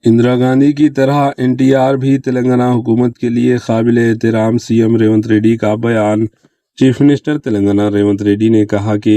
इंदिरा गांधी की तरह एनटीआर भी तेलंगाना हुकूमत के लिए काबिल एहतराम, सीएम रेवंत रेड्डी का बयान। चीफ मिनिस्टर तेलंगाना रेवंत रेड्डी ने कहा कि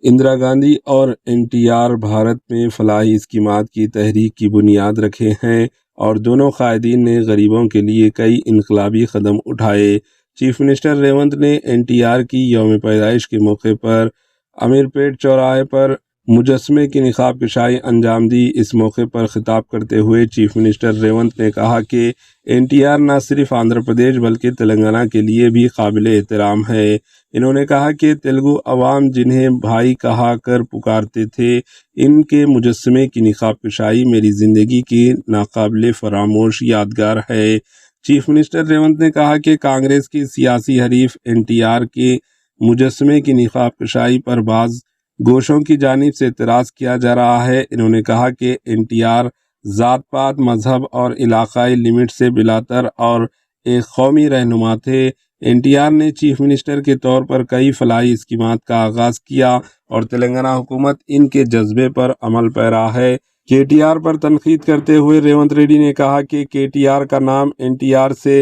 इंदिरा गांधी और एनटीआर भारत में फलाही स्कीमात की तहरीक की बुनियाद रखे हैं और दोनों कायदीन ने गरीबों के लिए कई इनकलाबी कदम उठाए। चीफ मिनिस्टर रेवंत ने एनटीआर की यौम पैदाइश के मौके पर अमीरपेट चौराहे पर मुजस्मे की निकाब कशाई अंजाम दी। इस मौके पर खिताब करते हुए चीफ मिनिस्टर रेवंत ने कहा कि एनटीआर न सिर्फ आंध्र प्रदेश बल्कि तेलंगाना के लिए भी काबिल एहतराम है। इन्होंने कहा कि तेलुगु अवाम जिन्हें भाई कहा कर पुकारते थे, इनके मुजस्मे की निकाब कशाई मेरी ज़िंदगी की नाकाबिल फरामोश यादगार है। चीफ मिनिस्टर रेवंत ने कहा कि कांग्रेस की सियासी हरीफ एनटीआर के मुजस्मे की निकाब कशाई पर बाज़ गोशों की जानिब से एतराज़ किया जा रहा है। इन्होंने कहा कि एनटीआर ज़ात पात, मजहब और इलाकाई लिमिट से बिलातर और एक कौमी रहनुमा थे। एनटीआर ने चीफ मिनिस्टर के तौर पर कई फलाही स्कीमात का आगाज़ किया और तेलंगाना हुकूमत इनके जज्बे पर अमल पैरा है। केटीआर पर तनकीद करते हुए रेवंत रेड्डी ने कहा कि केटीआर का नाम एनटीआर से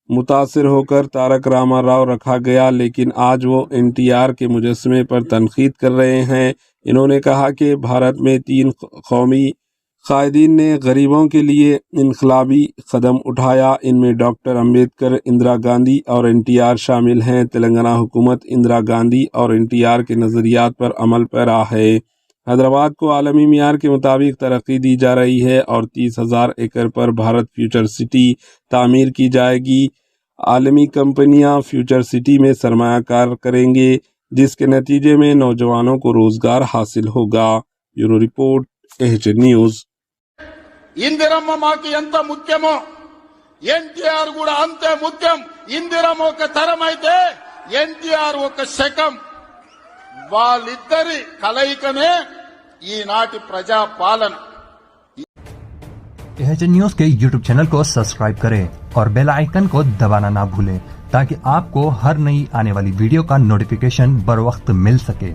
मुतासिर होकर तारक रामा राव रखा गया, लेकिन आज वो एनटीआर के मुजस्मे पर तनकीद कर रहे हैं। इन्होंने कहा कि भारत में 3 कौमी कायदीन ने गरीबों के लिए इनकलाबी कदम उठाया। इनमें डॉक्टर अम्बेडकर, इंदिरा गांधी और एनटीआर शामिल हैं। तेलंगाना हुकूमत इंदिरा गांधी और एनटीआर के नज़रियात पर अमल पैरा है। हैदराबाद को आलमी मियार के मुताबिक तरक्की दी जा रही है और 30,000 एकड़ पर भारत फ्यूचर सिटी तामीर की जाएगी। आलमी कंपनियां फ्यूचर सिटी में सरमायाकार करेंगे, जिसके नतीजे में नौजवानों को रोजगार हासिल होगा। Bureau report, HN News. Indiramma మాకు ఎంత ముఖ్యమో ఎన్టీఆర్ కూడా అంతే ముఖ్యం. ఇందిరమ్మ ఒక తరం అయితే ఎన్టీఆర్ ఒక శకం. వాళ్ళిద్దరి కలయికనే ఈనాటి ప్రజా పాలన. एचएन न्यूज़ के यूट्यूब चैनल को सब्सक्राइब करें और बेल आइकन को दबाना ना भूलें ताकि आपको हर नई आने वाली वीडियो का नोटिफिकेशन बर वक्त मिल सके।